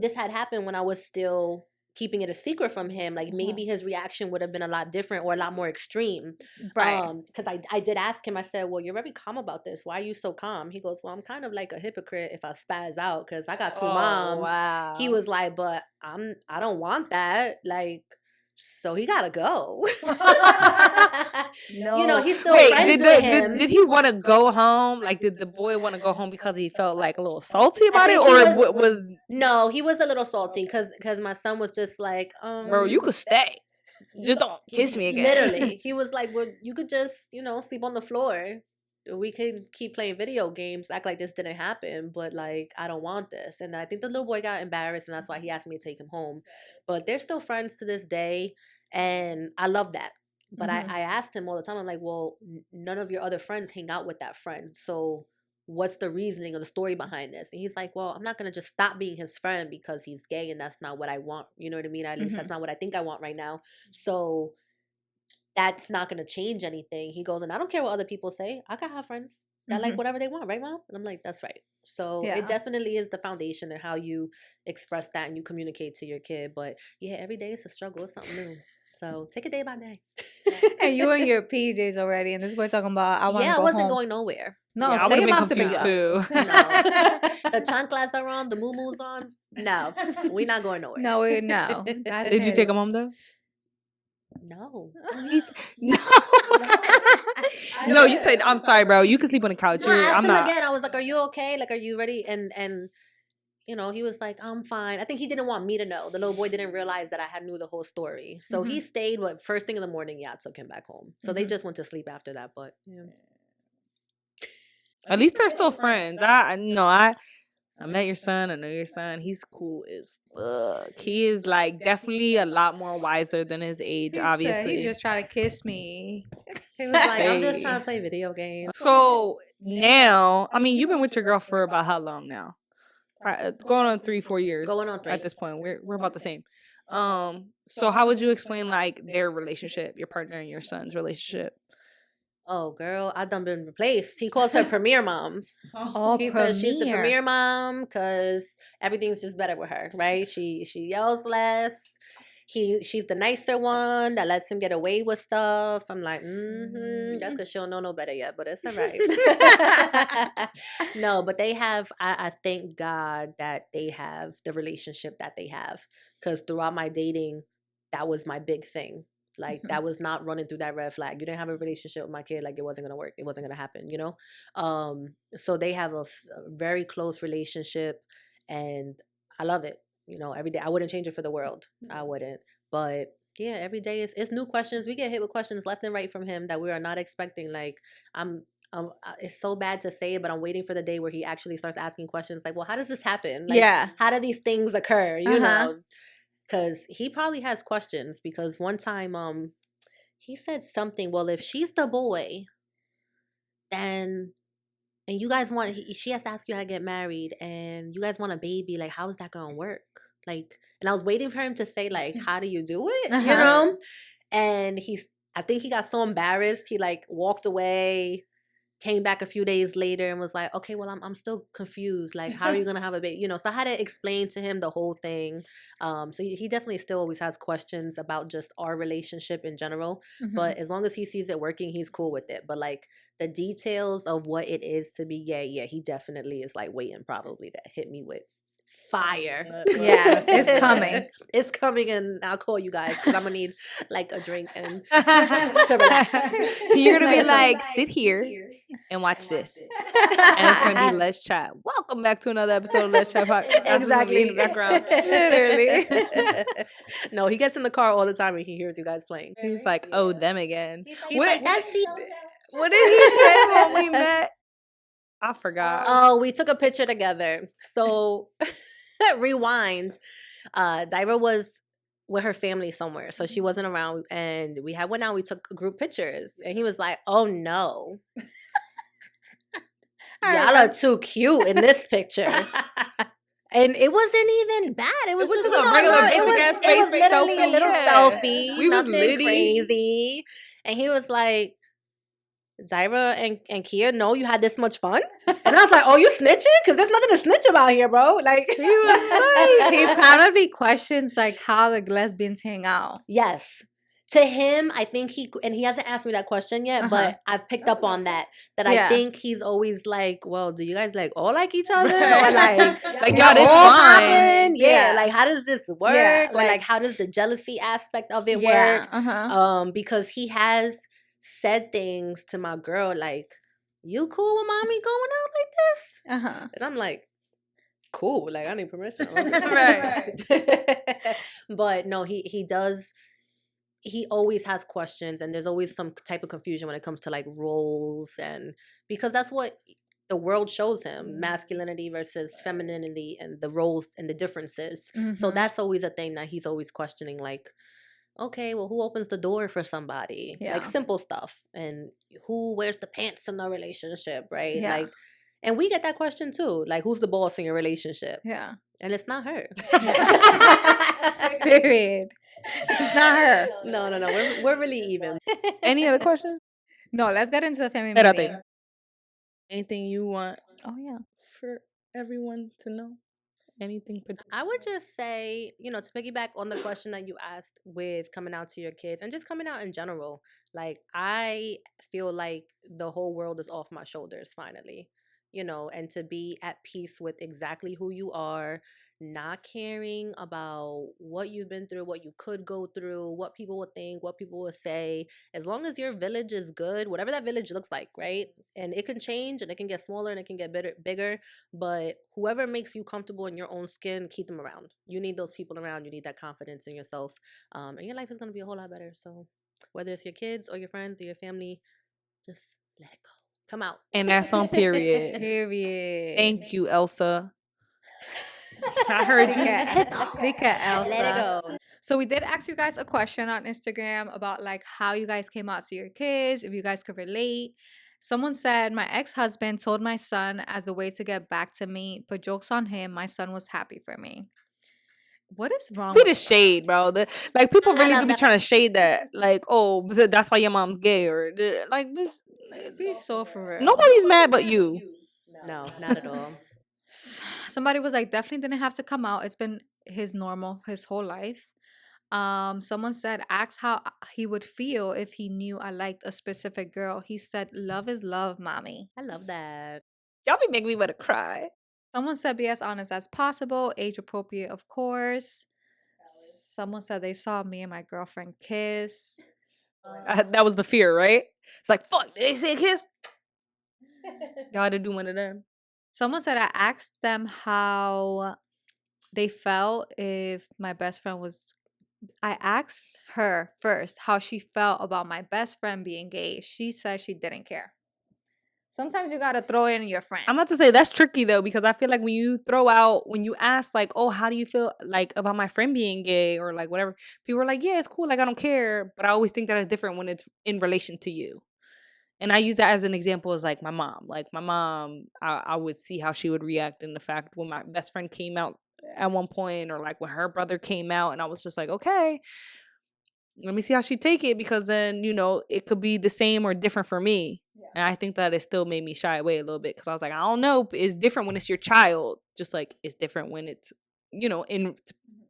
this had happened when I was still keeping it a secret from him? Maybe his reaction would have been a lot different or a lot more extreme. Right. Because I did ask him, I said, well, you're very calm about this. Why are you so calm? He goes, well, I'm kind of like a hypocrite if I spaz out because I got two moms. Wow. He was like, but I don't want that. So he gotta go. No. He's still friends with him. Did he want to go home? Did the boy want to go home because he felt a little salty about it, or was? No, he was a little salty because my son was just like, bro, you could stay. Just don't kiss me again. Literally, he was like, well, you could just sleep on the floor. We can keep playing video games, act like this didn't happen, but I don't want this. And I think the little boy got embarrassed, and that's why he asked me to take him home. But they're still friends to this day, and I love that. But I asked him all the time, I'm like, well, none of your other friends hang out with that friend, so what's the reasoning or the story behind this? And he's like, well, I'm not going to just stop being his friend because he's gay, and that's not what I want. You know what I mean? At least that's not what I think I want right now. So that's not going to change anything. He goes, and I don't care what other people say. I can have friends that like whatever they want, right, Mom? And I'm like, that's right. So it definitely is the foundation and how you express that and you communicate to your kid. But yeah, every day it's a struggle. It's something new. So take it day by day. And you in your PJs already, and this boy talking about I want to go home. Yeah, I wasn't going nowhere. No, I would have been confused too. No. The chanclas are on, the moo-moos on. No, we're not going nowhere. No. Did you take him home though? No. No. No, you said, I'm sorry, bro. You can sleep on the couch. No, I asked him again. I was like, are you okay? Are you ready? And he was like, I'm fine. I think he didn't want me to know. The little boy didn't realize that I knew the whole story. So he stayed, first thing in the morning, I took him back home. So they just went to sleep after that. But yeah. At least they're still friends. I met your son. I know your son. He's cool as fuck. He is definitely a lot more wiser than his age, obviously. He just tried to kiss me. He was like, I'm just trying to play video games. So now, you've been with your girl for about how long now? Going on 3-4 years. Going on 3. At this point. We're about the same. So how would you explain like their relationship, your partner and your son's relationship? Oh, girl, I done been replaced. He calls her Premier Mom. Oh, He says she's the premiere. Premier Mom because everything's just better with her, right? She yells less. She's the nicer one that lets him get away with stuff. I'm like, that's because she don't know no better yet, but it's all right. No, but they have. I thank God that they have the relationship that they have, because throughout my dating, that was my big thing. Like that was not running through that red flag. You didn't have a relationship with my kid, like it wasn't gonna work. It wasn't gonna happen, you know. So they have a very close relationship, and I love it. You know, every day I wouldn't change it for the world. I wouldn't. But yeah, every day it's new questions. We get hit with questions left and right from him that we are not expecting. Like it's so bad to say it, but I'm waiting for the day where he actually starts asking questions like, well, how does this happen? Like, Yeah. how do these things occur? You Uh-huh. know, because he probably has questions. Because one time, he said something. Well, if she's the boy, then and you guys want, she has to ask you how to get married, and you guys want a baby. Like, how is that gonna work? Like, and I was waiting for him to say like, how do you do it? You Uh-huh. know? And I think he got so embarrassed, he like walked away. Came back a few days later and was like, okay, well, I'm still confused. Like, how are you gonna have a baby? You know, so I had to explain to him the whole thing. So he definitely still always has questions about just our relationship in general. But as long as he sees it working, he's cool with it. But like the details of what it is to be gay, yeah, he definitely is like waiting probably to hit me with fire. Yeah, it's coming. It's coming, and I'll call you guys because I'm gonna need like a drink and to relax. You're gonna be like, sit here and watch this, and it's gonna be Let's Chat. Welcome back to another episode of Let's Chat podcast. Exactly. In the background. Literally. No, he gets in the car all the time and he hears you guys playing. He's like, oh, them again. He's like, that's the. What did he say when we met? I forgot. Oh, we took a picture together. So rewind. Daira was with her family somewhere, so she wasn't around, and we went out. We took group pictures, and he was like, "Oh no, y'all are too cute in this picture." And it wasn't even bad. It was just a regular basic ass it was face literally selfie. a little Yeah. selfie. We was Nothing litty. crazy. And he was like, Zyra and Kia, know you had this much fun? And I was like, oh, you snitching? Because there's nothing to snitch about here, bro. Like, He was like, He probably questions like how the lesbians hang out. yes. To him, I think he hasn't asked me that question yet, but I've picked up on that I think he's always like, well, do you guys like all like each other? Or like y'all, it's fine. poppin'? Yeah, Yeah. like how does this work? Yeah, Or like how does the jealousy aspect of it Yeah. work? Uh-huh. Because he has said things to my girl like, you cool with mommy going out like this? Uh-huh. And I'm like, cool, like I need permission. Right. But no, he does. He always has questions, and there's always some type of confusion when it comes to like roles, and because that's what the world shows him, masculinity versus femininity, and the roles and the differences. So that's always a thing that he's always questioning, like, okay, well, who opens the door for somebody? Yeah. Like simple stuff, and who wears the pants in the relationship, right? Yeah. Like, and we get that question too, like, who's the boss in your relationship? Yeah. And it's not her. Period. It's not her. No. We're really even. any other questions? No, let's get into the family Espérate. meeting. Anything you want Oh yeah. for everyone to know? Anything? I would just say, to piggyback on the question that you asked with coming out to your kids and just coming out in general. Like, I feel like the whole world is off my shoulders finally, and to be at peace with exactly who you are, not caring about what you've been through, what you could go through, what people will think, what people will say. As long as your village is good, whatever that village looks like, right? And it can change and it can get smaller and it can get bigger, but whoever makes you comfortable in your own skin, keep them around. You need those people around. You need that confidence in yourself, and your life is going to be a whole lot better. So whether it's your kids or your friends or your family, just let it go. Come out. And that's on period. Period. Thank you, Elsa. I heard you. Nika, Elsa. Let it go. So we did ask you guys a question on Instagram about like how you guys came out to your kids, if you guys could relate. Someone said, my ex-husband told my son as a way to get back to me, but joke's on him, my son was happy for me. What is wrong Be with the shade, bro. Like people I really love do be that. trying to shade that. Like, oh, that's why your mom's gay, or like this. Be so for real. Nobody's mad but you. No, not at all. Somebody was like, definitely didn't have to come out. It's been his normal his whole life. Someone said, ask how he would feel if he knew I liked a specific girl. He said, love is love, mommy. I love that. Y'all be making me want to cry. Someone said, be as honest as possible, age appropriate, of course. Someone said they saw me and my girlfriend kiss. That was the fear, right? It's like, fuck, did they say kiss? Y'all had to do one of them. Someone said I asked them how they felt if my best friend was. I asked her first how she felt about my best friend being gay. She said she didn't care. Sometimes you gotta throw in your friends. I'm about to say that's tricky though, because I feel like when you ask like, oh, how do you feel like about my friend being gay or like whatever, people are like, yeah, it's cool, like I don't care. But I always think that it's different when it's in relation to you. And I use that as an example as like my mom. Like my mom, I would see how she would react in the fact when my best friend came out at one point, or like when her brother came out, and I was just like, okay, let me see how she take it, because then it could be the same or different for me. Yeah. And I think that it still made me shy away a little bit, because I was like, I don't know, it's different when it's your child, just like it's different when it's in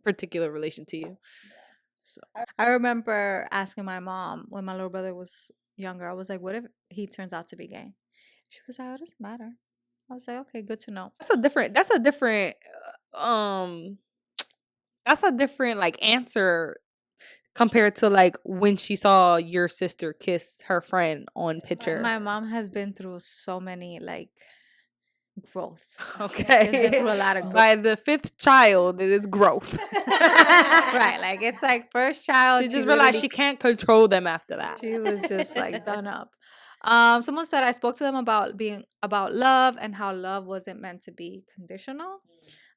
particular relation to you. So I remember asking my mom when my little brother was younger, I was like, what if he turns out to be gay? She was like, oh, it doesn't matter. I was like, okay, good to know. That's a different like answer compared to like when she saw your sister kiss her friend on picture. My mom has been through so many like growth. Okay. She's been through a lot of growth. By the fifth child, it is growth. Right. Like it's like first child. She just realized she can't control them after that. She was just like done up. Someone said I spoke to them about love and how love wasn't meant to be conditional.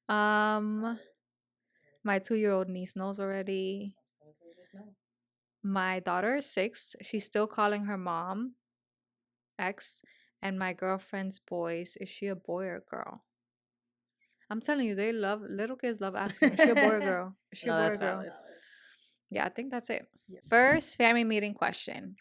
My 2-year-old niece knows already. My daughter is 6. She's still calling her mom ex. And my girlfriend's boys, is she a boy or a girl? I'm telling you, little kids love asking, is she a boy or girl? Is she a boy or girl? Valid. Yeah, I think that's it. Yeah. First family meeting question.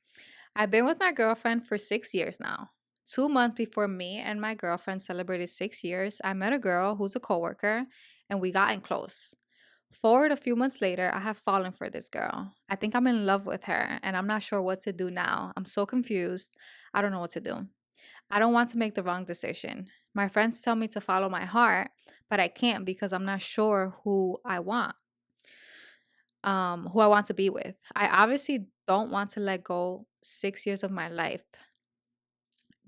I've been with my girlfriend for 6 years now. 2 months before me and my girlfriend celebrated 6 years, I met a girl who's a coworker and we got in close. Forward a few months later, I have fallen for this girl. I think I'm in love with her and I'm not sure what to do now. I'm so confused. I don't know what to do. I don't want to make the wrong decision. My friends tell me to follow my heart, but I can't because I'm not sure who I want to be with. I obviously don't want to let go 6 years of my life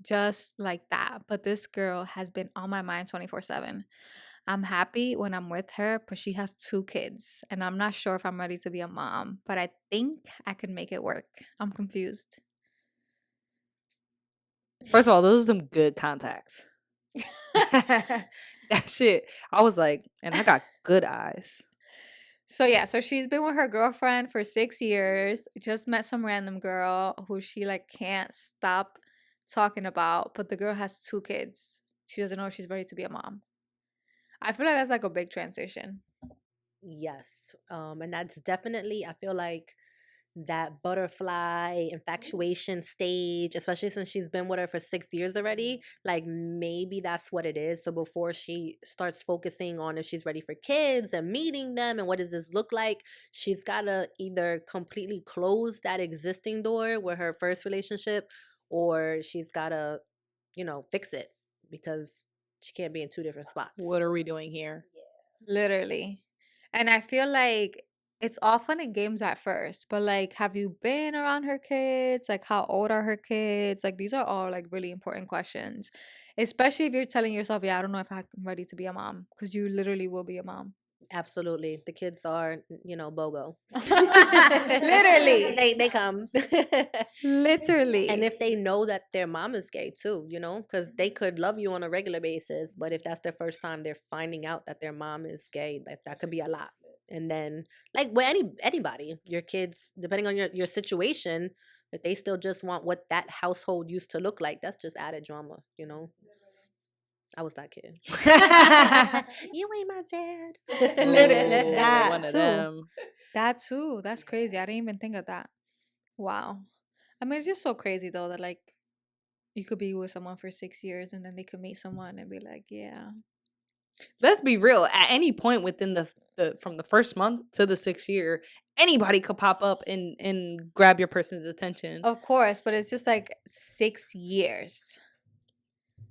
just like that, but this girl has been on my mind 24/7. I'm happy when I'm with her, but she has 2 kids, and I'm not sure if I'm ready to be a mom, but I think I can make it work. I'm confused. First of all, those are some good contacts. That shit, I was like, and I got good eyes. So she's been with her girlfriend for 6 years, just met some random girl who she like can't stop talking about, but the girl has 2 kids. She doesn't know if she's ready to be a mom. I feel like that's like a big transition. Yes. And that's definitely, I feel like that butterfly infatuation stage, especially since she's been with her for 6 years already, like maybe that's what it is. So before she starts focusing on if she's ready for kids and meeting them and what does this look like, she's got to either completely close that existing door with her first relationship, or she's got to, fix it, because she can't be in 2 different spots. What are we doing here? Literally. And I feel like it's all fun and games at first, but like, have you been around her kids? Like, how old are her kids? Like, these are all like really important questions, especially if you're telling yourself, yeah, I don't know if I'm ready to be a mom, because you literally will be a mom. Absolutely. The kids are, BOGO. Literally. They come. Literally. And if they know that their mom is gay too, because they could love you on a regular basis, but if that's their first time they're finding out that their mom is gay, that could be a lot. And then, like with anybody, your kids, depending on your situation, if they still just want what that household used to look like, that's just added drama, I was that kid. You ain't my dad. Literally, that one of too. them. That too. That's crazy. I didn't even think of that. Wow. I mean, it's just so crazy though that like you could be with someone for 6 years and then they could meet someone and be like, yeah. Let's be real. At any point within the from the first month to the 6th year, anybody could pop up and grab your person's attention. Of course, but it's just like 6 years.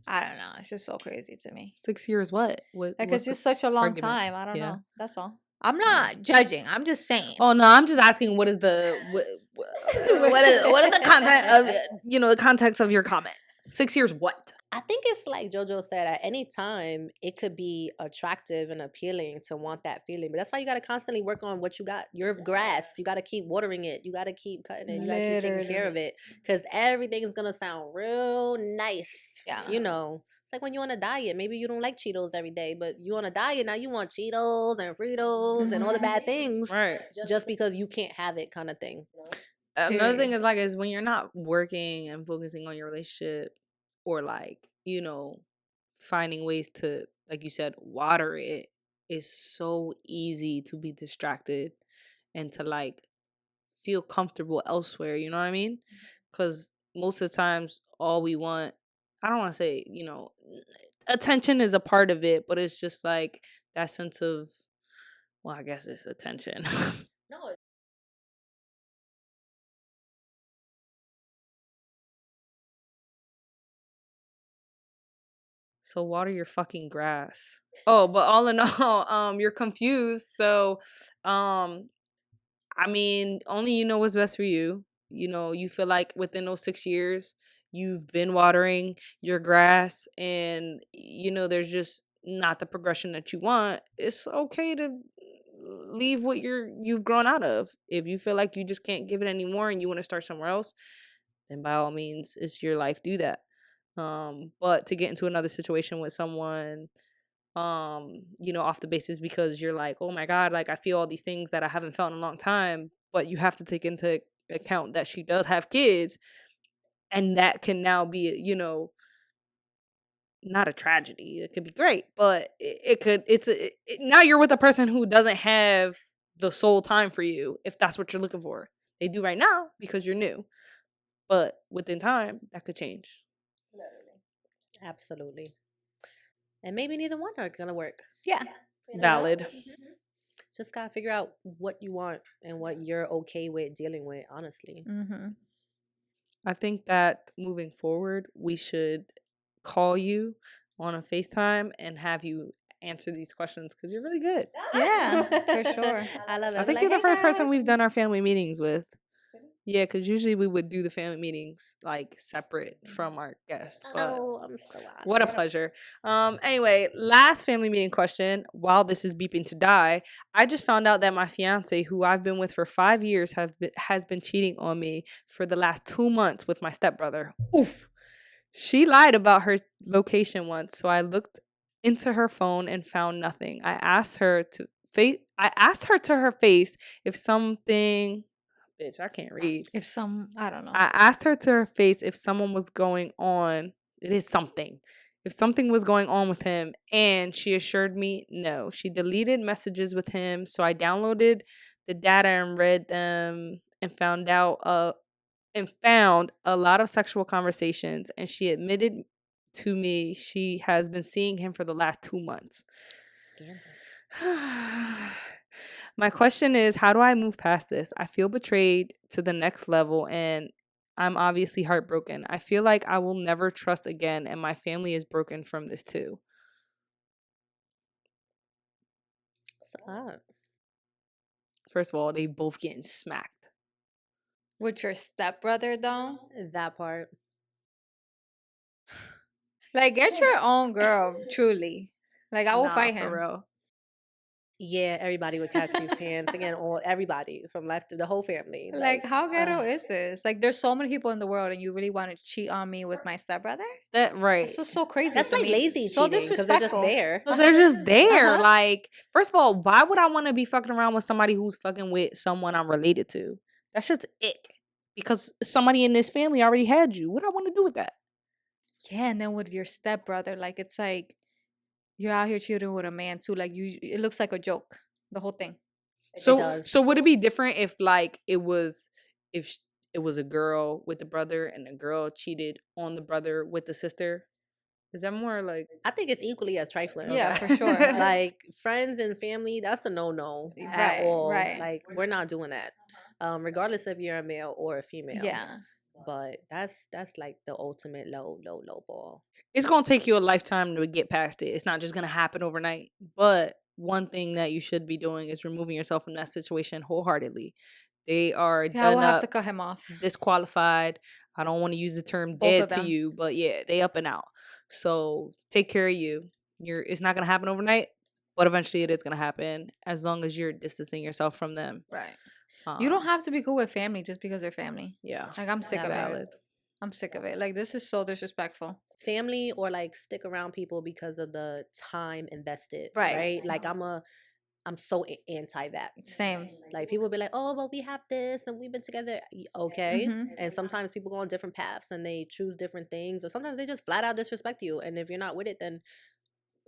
I don't know. It's just so crazy to me. 6 years, what? Like it's just such a long argument? time. I don't Yeah. know. That's all. I'm not judging. I'm just saying. Oh no, I'm just asking. What is the what is the content of the context of your comment? 6 years, what? I think it's like JoJo said, at any time, it could be attractive and appealing to want that feeling. But that's why you got to constantly work on what you got, your grass. You got to keep watering it. You got to keep cutting it. You got to keep taking care of it. Because everything is going to sound real nice. Yeah. It's like when you're on a diet. Maybe you don't like Cheetos every day, but you're on a diet. Now you want Cheetos and Fritos and all the bad things. Right. Just because you can't have it kind of thing. Another thing is when you're not working and focusing on your relationship, or like, finding ways to, like you said, water it, is so easy to be distracted and to like feel comfortable elsewhere. You know what I mean? Because most of the times, all we want, I don't want to say, attention is a part of it, but it's just like that sense of, well, I guess it's attention. No. So water your fucking grass. Oh, but all in all, you're confused. So, I mean, only you know what's best for you. You feel like within those 6 years, you've been watering your grass, and there's just not the progression that you want. It's okay to leave what you've grown out of. If you feel like you just can't give it anymore and you want to start somewhere else, then by all means, it's your life. Do that. But to get into another situation with someone, off the basis because you're like, oh my God, like I feel all these things that I haven't felt in a long time, but you have to take into account that she does have kids, and that can now be, not a tragedy. It could be great, but now you're with a person who doesn't have the sole time for you, if that's what you're looking for. They do right now because you're new, but within time that could change. Absolutely. And maybe neither one are gonna work. Yeah. Valid. Just gotta figure out what you want and what you're okay with dealing with, honestly. I think that moving forward, we should call you on a FaceTime and have you answer these questions because you're really good. Yeah, for sure. I love it. I think you're the first person we've done our family meetings with. Yeah, because usually we would do the family meetings like separate from our guests. But I'm so happy. what a pleasure. Anyway, last family meeting question. While this is beeping to die, I just found out that my fiance, who I've been with for 5 years, has been cheating on me for the last 2 months with my stepbrother. Oof. She lied about her location once, so I looked into her phone and found nothing. I asked her to her face if something. Bitch, I can't read. I don't know. I asked her to her face if someone was going on. It is something. If something was going on with him, and she assured me no. She deleted messages with him, so I downloaded the data and read them and found a lot of sexual conversations, and she admitted to me she has been seeing him for the last 2 months. Scandal. My question is, how do I move past this? I feel betrayed to the next level, and I'm obviously heartbroken. I feel like I will never trust again, and my family is broken from this too. It's a lot. First of all, they both getting smacked. With your stepbrother, though? That part. Like, get your own girl, truly. Like, I will fight him. For real. Yeah, everybody would catch his hands. Again, everybody from left to the whole family. Like how ghetto is this? Like, there's so many people in the world, and you really want to cheat on me with my stepbrother? That right. That's just so crazy. That's to like me. lazy So cheating because disrespectful. they're just there. So they're just there. Like, first of all, why would I want to be fucking around with somebody who's fucking with someone I'm related to? That's just ick. Because somebody in this family already had you. What do I want to do with that? Yeah, and then with your stepbrother, like it's like you're out here cheating with a man too. Like it looks like a joke. The whole thing. So does. so would it be different if like it was a girl with the brother and the girl cheated on the brother with the sister? Is that more like I think it's equally as trifling. Yeah, Okay. for sure. Like friends and family, that's a no at Right, all. right. Like we're not doing that. Regardless if you're a male or a female. Yeah. But that's like the ultimate low ball. it's gonna take you a lifetime to get past it. It's not just gonna happen overnight. But one thing that you should be doing is removing yourself from that situation wholeheartedly. They are Yeah, I will done have up, to cut him off. disqualified. I don't want to use the term Both dead of to them. you, but yeah, they up and out. So take care of you. It's not gonna happen overnight, but eventually it is gonna happen as long as you're distancing yourself from them. Right. You don't Um, have to be cool with family just because they're family. Yeah, Like I'm sick of it. valid. I'm sick of it. Like this is so disrespectful. Family or like stick around people because of the time invested. Right. Like I'm so anti that. Same. Like people be like, oh, but we have this and we've been together. Okay. Mhm. And sometimes people go on different paths and they choose different things. Or sometimes they just flat out disrespect you. And if you're not with it, then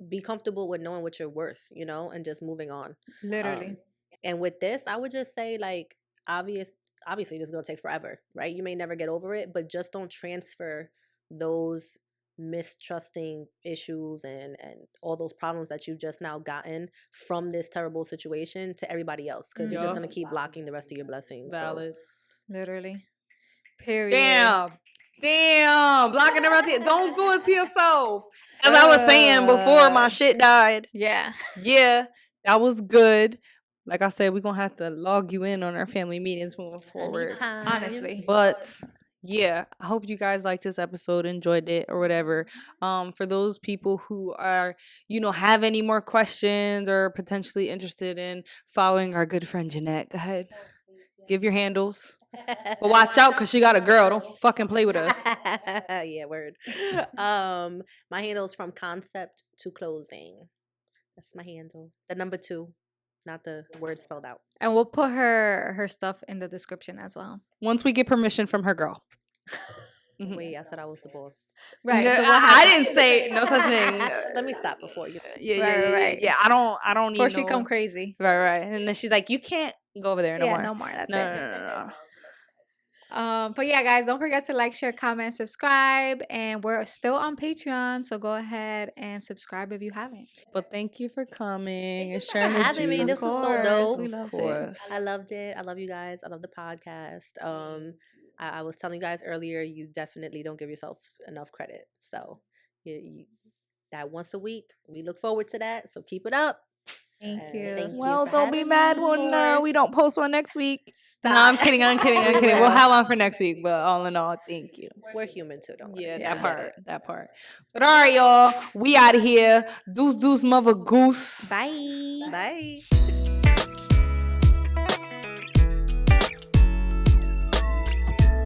be comfortable with knowing what you're worth, and just moving on. Literally. And with this, I would just say like obviously this is gonna take forever, right? You may never get over it, but just don't transfer those mistrusting issues and all those problems that you've just now gotten from this terrible situation to everybody else, because you're just Yeah. gonna keep blocking the rest of your blessings. So Valid. Literally. Period. Damn, blocking everything. Don't do it to yourself. As I was saying before, my shit died. Yeah. Yeah, that was good. Like I said, we're gonna have to log you in on our family meetings moving forward. anytime. Honestly. But yeah, I hope you guys liked this episode, enjoyed it, or whatever. For those people who are, have any more questions or potentially interested in following our good friend Jeanette, go ahead. Give your handles. But watch out, because she got a girl. Don't fucking play with us. Yeah, word. My handle's from concept to closing. That's my handle. The number 2, not the word spelled out. And we'll put her stuff in the description as well. Once we get permission from her girl. Mhm. Wait, I said I was the boss. Right. No, So what I happened? didn't say no such thing. Let me stop before you. Right. Yeah. I don't need Before she no- come crazy. Right. And then she's like, you can't go over there no Yeah, more. no more. That's No, it. no. But yeah, guys, don't forget to like, share, comment, subscribe, and we're still on Patreon, so go ahead and subscribe if you haven't. But thank you for coming and for sharing the having me. juice. This was so course, dope. we Of loved it. course. I loved it. I love you guys. I love the podcast. I was telling you guys earlier, you definitely don't give yourselves enough credit. So that once a week, we look forward to that. So keep it up. Thank you. Thank you Well, for don't be having mad me. when we don't post one next week. No, Stop. I'm kidding. I'm kidding. We'll have one for next week. But all in all, thank you. We're human too, don't worry. Yeah, Yeah. that part. But all right, y'all. We out of here. Deuce, mother goose. Bye. Bye.